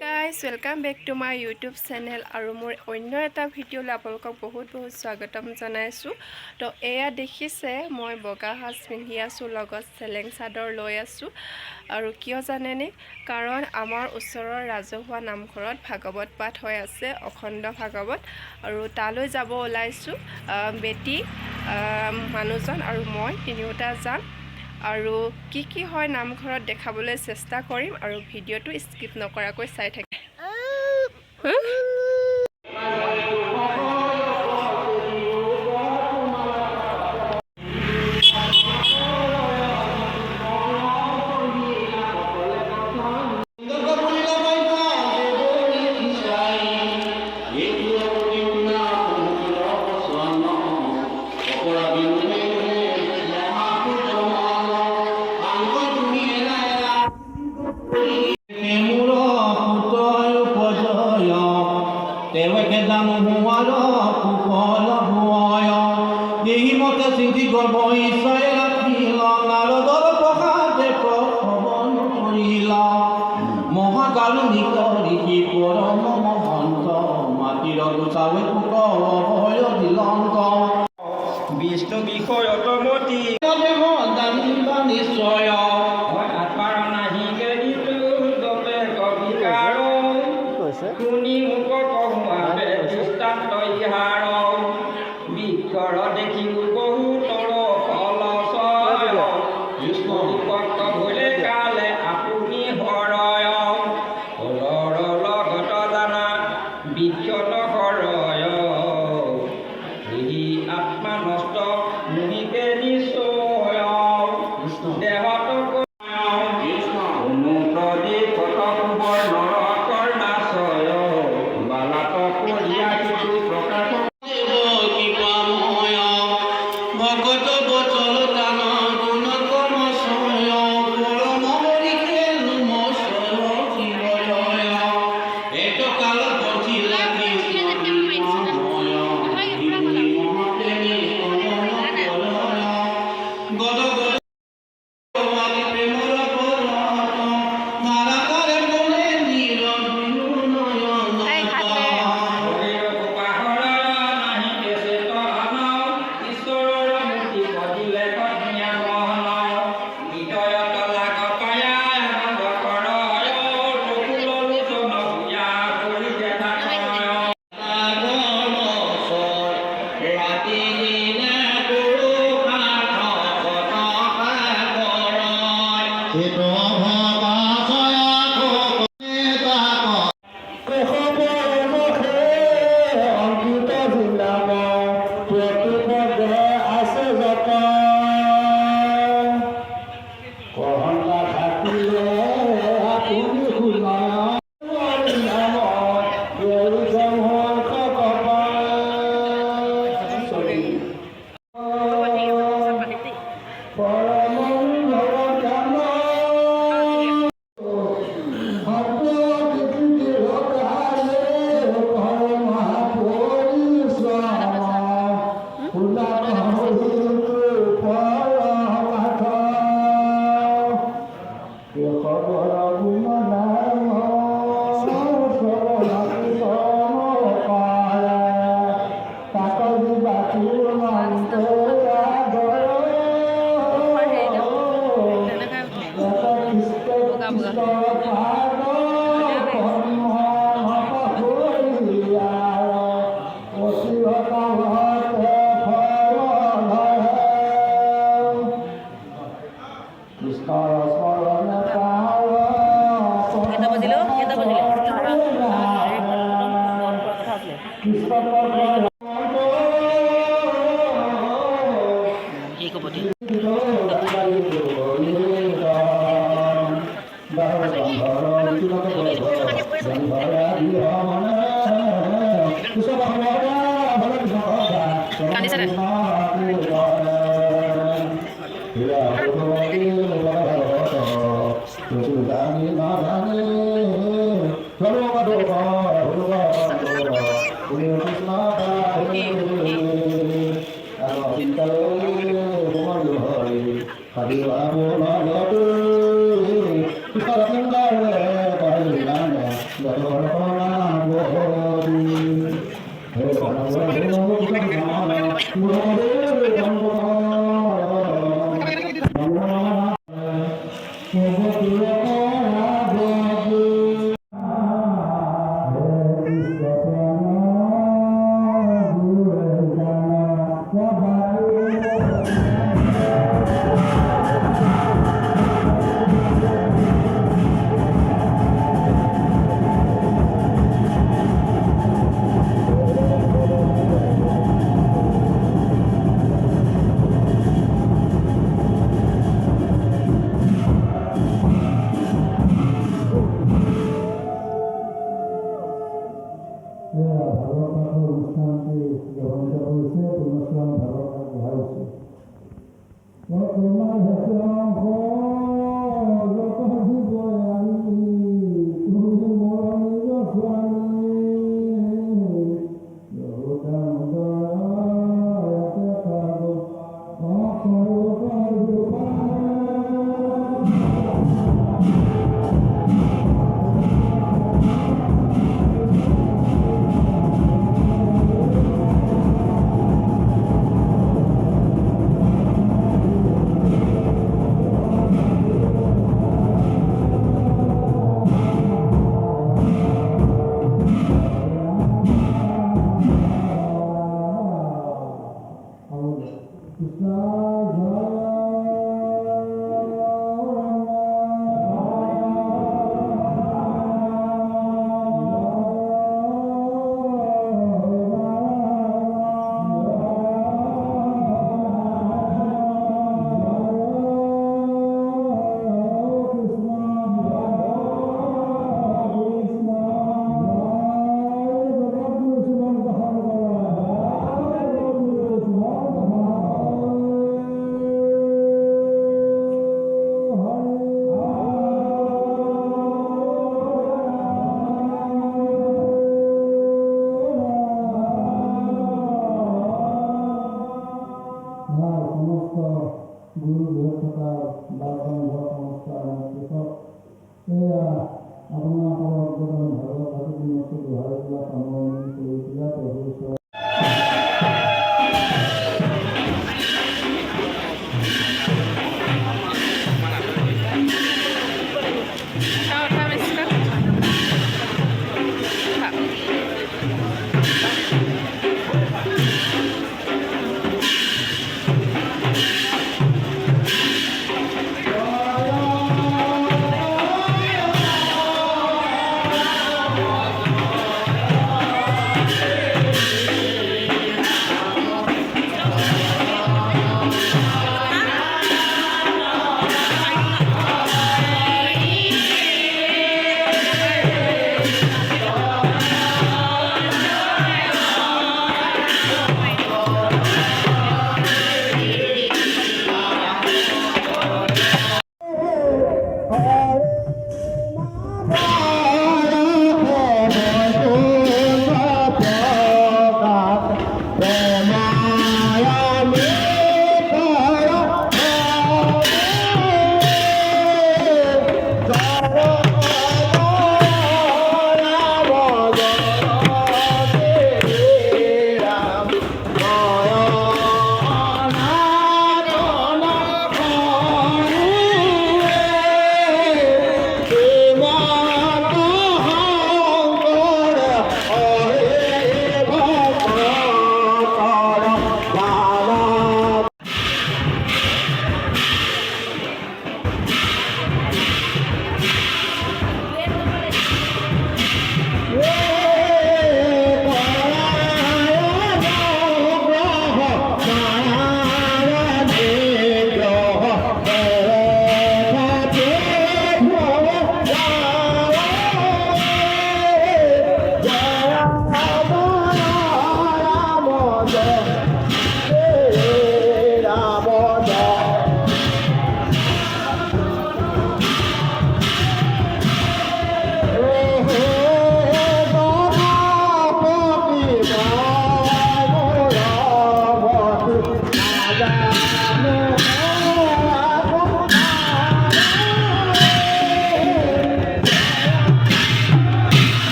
Guys welcome back to my YouTube channel আৰু মোৰ অন্য এটা ভিডিঅ'লৈ আপোনালোকক বহুত স্বাগতম জনাইছোঁ। তো এয়া দেখিছে মই বগা সাজ পিন্ধি আছোঁ, লগত চেলেং চাদৰ লৈ আছোঁ। আৰু কিয় জানেনে? কাৰণ আমাৰ ওচৰৰ ৰাজহুৱা নামঘৰত ভাগৱত পাঠ হৈ আছে, অখণ্ড ভাগৱত, আৰু তালৈ যাব ওলাইছোঁ। বেটি, মানুহজন আৰু মই তিনিওটা যাম। আৰু কি হয় নামঘৰত দেখাবলৈ চেষ্টা কৰিম, আৰু ভিডিঅ'টো স্কিপ নকৰাকৈ চাই থাকিম। বিষ্ণু বিষয়তমতি নিশ্চয় আত্মাৰ নাহি গেৰিতে কবিকাৰ শুনি মোক কহুৱাবে দৃষ্টান্ত ইহাৰ বিক্ষৰ দেখি বহুতৰ ফলচয় ভক্ত ভুলে কালে আপুনি হৰয় হৰৰ লগত জানা বিক্ষত হৰয় আত্মা নষ্ট মুহিকে নিশ্চয় দেহত অনুপ্ৰদী ফটকুবৰ নৰকৰ নাচয় বালাত কৰিয়া কিছু প্ৰকাশ ভগত বচল দান গুণ কমচয় পৰম হৰিকে নমস্কাৰ এক কাল পঠিলা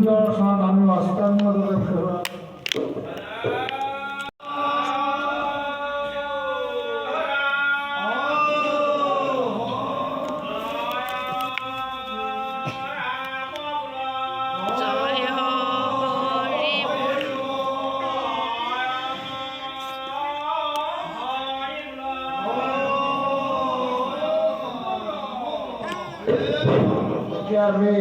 দৰ্শন আমি অষ্টাংগৰে সেৱা জয় হৰি বল। এতিয়া আমি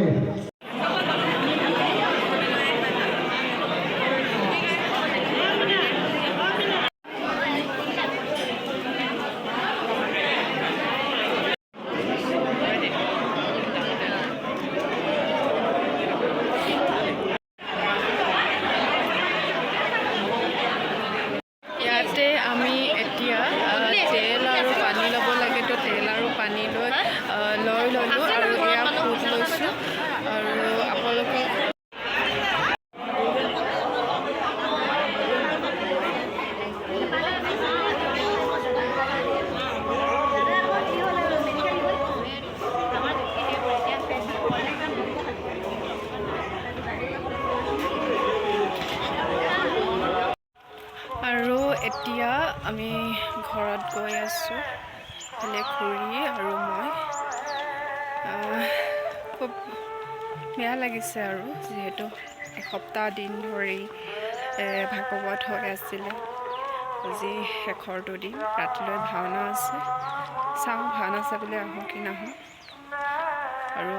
ইয়াতে আমি এতিয়া তেল আৰু পানী ল'ব লাগে, তো তেল আৰু পানী লৈ ল'লোঁ আৰু এয়া ফুট লৈছোঁ আৰু আপোনালোকক আৰু এতিয়া আমি ঘৰত গৈ আছোঁ, ইফালে খুৰী আৰু মই। খুব বেয়া লাগিছে আৰু যিহেতু এসপ্তাহ দিন ধৰি ভাগৱত হৈ আছিলে। আজি শেষৰটো দিন, ৰাতিলৈ ভাওনা আছে। চাওঁ ভাওনা চাবলৈ আহোঁ কি নাহোঁ। আৰু